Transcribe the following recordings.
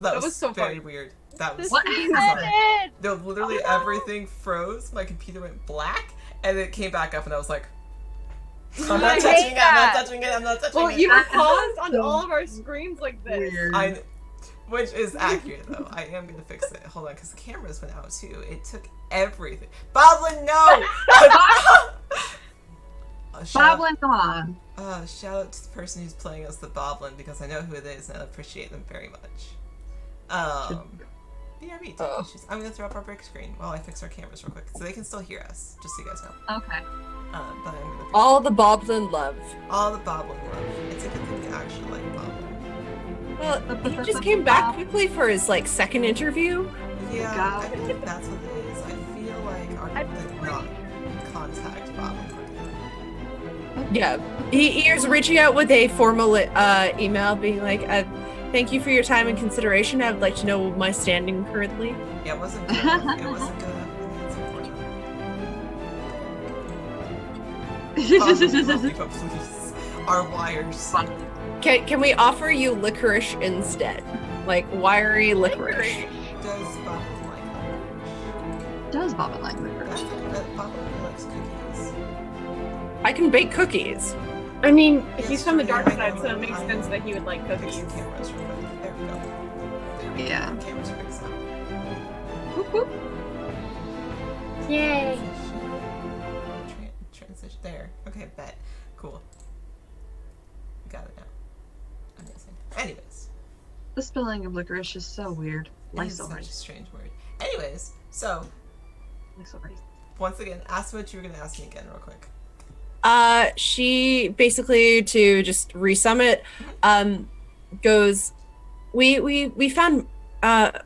That was so very funny. weird. That was What bizarre. No, literally Oh, no. everything froze. My computer went black, and it came back up, and I was like, I'm I not hate touching it. I'm not that. touching it. I'm not touching Well, it. you were That is paused on so all of our screens like this. weird. Which is accurate though. I am gonna fix it. Hold on, because the cameras went out too. It took everything. Boblin, no! Boblin, come on. Shout out to the person who's playing us the Boblin because I know who it is and I appreciate them very much. BRB, tech issues. I'm gonna throw up our break screen while I fix our cameras real quick so they can still hear us, just so you guys know. Okay. But I'm gonna fix All the Boblin love. all the Boblin love. It's a good thing to actually like Boblin. Well, he just came back quickly for his second interview. Yeah, God. I feel like that's what it is. I feel like our people did not contact Boblin quick enough. Yeah, he was reaching out with a formal email, being like, "Thank you for your time and consideration. I would like to know my standing currently." Yeah, it wasn't good. It wasn't good. It's unfortunate. Please. Our wires. Can we offer you licorice instead, like wiry licorice? Does Boblin like licorice? Does Bobbin like licorice? Boblin likes cookies. I can bake cookies. I mean, Yes, he's from the dark I side, know, so it makes I sense know. that he would like Fix cookies. the cameras real quick. There we go. There we Yeah. go. Cameras are fixed now. Whoop, whoop. Yay. Transition. There. Okay, bet. Cool. Got it now. Amazing. Anyways. The spelling of licorice is so weird. It is Like so such a rice. strange word. Anyways, so, Like so rice. once again, ask what you were going to ask me again real quick. She basically, to just resum it, goes, we found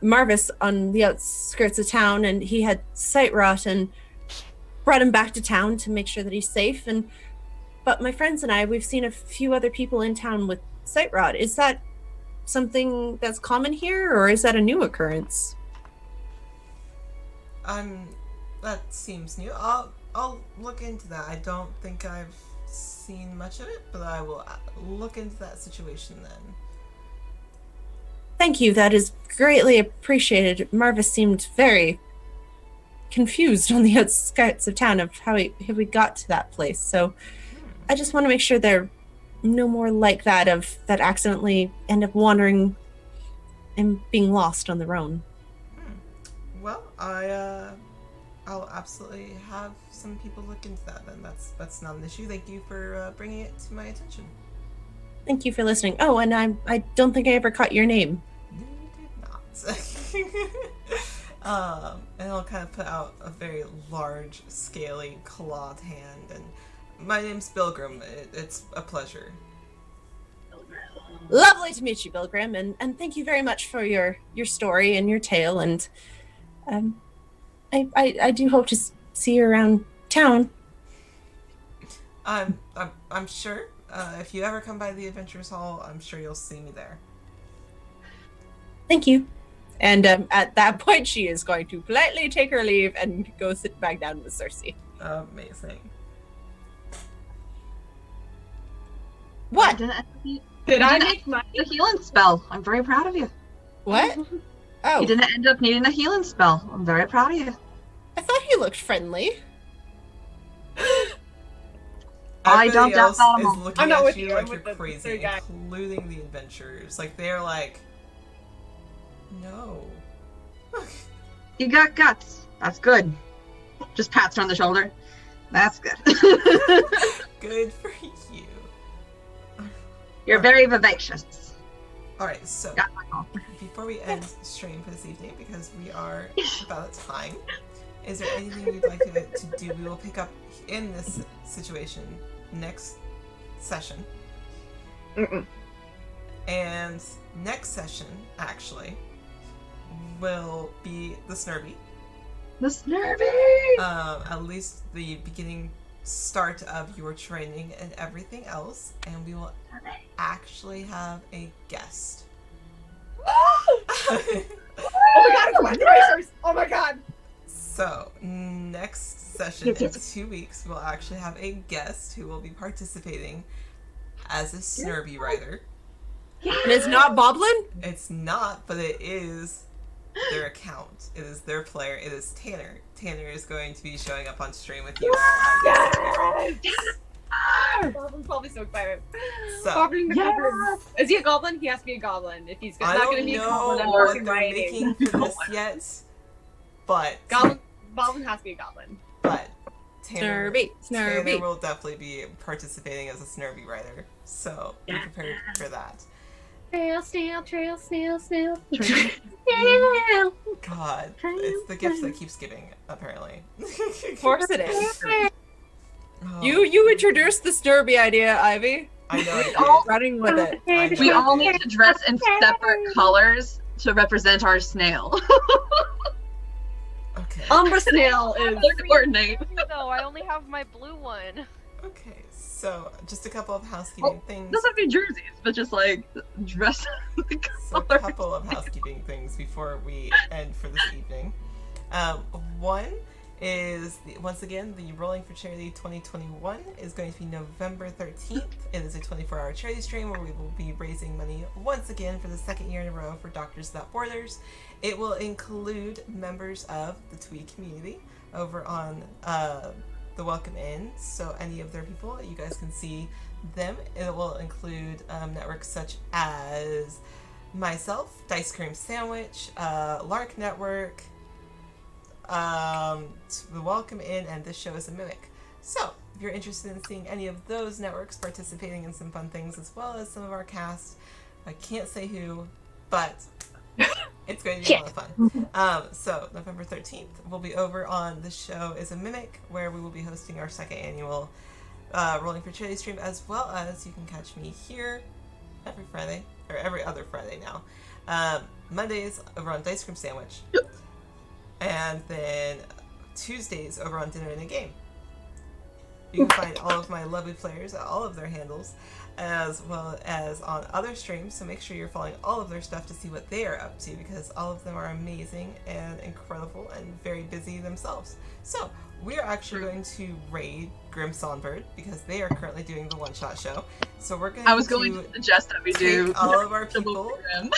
Marvis on the outskirts of town, and he had sight rot, and brought him back to town to make sure that he's safe. But my friends and I, we've seen a few other people in town with sight rot. Is that something that's common here, or is that a new occurrence? That seems new. I'll look into that. I don't think I've seen much of it, but I will look into that situation then. Thank you. That is greatly appreciated. Marvis seemed very confused on the outskirts of town of how we got to that place. So I just want to make sure there are no more like that accidentally end up wandering and being lost on their own. Well, I'll absolutely have some people look into that then. That's not an issue. Thank you for bringing it to my attention. Thank you for listening. Oh, and I don't think I ever caught your name. No, you did not. And I'll kind of put out a very large, scaly, clawed hand. And my name's Bilgrim. It's a pleasure. Lovely to meet you, Bilgrim, and thank you very much for your story and your tale. And I do hope to see you around town. I'm sure. If you ever come by the Adventures Hall, I'm sure you'll see me there. Thank you. And at that point, she is going to politely take her leave and go sit back down with Cersei. Amazing. What? Did I make my? The healing spell. I'm very proud of you. What? Oh, You didn't end up needing a healing spell. I'm very proud of you. I thought he looked friendly. I don't Everybody doubt else that. is looking I'm not at with you you, like I'm you're with the crazy, third guy. including the adventurers. Like they're like, no. You got guts. That's good. Just pats her on the shoulder. That's good. Good for you. You're very vivacious. All right, so Got my call. before we end stream for this evening, because we are about at time, is there anything you'd like to do? We will pick up in this situation next session. Mm-mm. And next session, actually, will be the Snurby. The Snurby! At least the beginning start of your training and everything else. And we will actually have a guest. Oh my god, it's my tracers! Oh my god! So, next session in 2 weeks, we'll actually have a guest who will be participating as a Snurby writer. And it's not Boblin? It's not, but it is their account. It is their player. It is Tanner. Tanner is going to be showing up on stream with you all as Goblin's probably so excited. So, Goblin the Yes! goblin. Is he a goblin? He has to be a goblin. If he's I not don't going to be a know goblin, I'm what fucking they're writing. making for this yet, but Goblin has to be a goblin. Tanner, Snurby. Tanner Snurby. will definitely be participating as a Snurby writer, so be prepared for that. Trail, snail, trail, snail, snail. God, it's the gift that keeps giving, apparently. Of course it is. Oh, You introduced the Snurby idea, Ivy. I know. We I all- did. Running with it. I know We I all did. need to dress in separate colors to represent our snail. Okay. Umbra snail is. Coordinate. Though I only have my blue one. Okay, so just a couple of housekeeping things. It doesn't have to be jerseys, but just like dress the So a colors. couple of housekeeping things before we end for this evening. One is, once again, the Rolling for Charity 2021 is going to be November 13th. It is a 24-hour charity stream where we will be raising money once again for the second year in a row for Doctors Without Borders. It will include members of the Twee community over on the Welcome Inn, so any of their people, you guys can see them. It will include networks such as myself, Dice Cream Sandwich, Lark Network, the Welcome Inn, and This Show is a Mimic. So, if you're interested in seeing any of those networks participating in some fun things, as well as some of our cast, I can't say who, but it's going to be a lot of fun. So, November 13th, we'll be over on This Show is a Mimic, where we will be hosting our second annual Rolling for Charity stream, as well as you can catch me here every Friday, or every other Friday now. Mondays over on Dice Cream Sandwich. And then Tuesdays over on Dinner and a Game. You can find all of my lovely players at all of their handles, as well as on other streams, so make sure you're following all of their stuff to see what they are up to, because all of them are amazing and incredible and very busy themselves. So, we are actually going to raid Grim Songbird, because they are currently doing the one-shot show. So we're going I was going to suggest that we do take all of our double people program.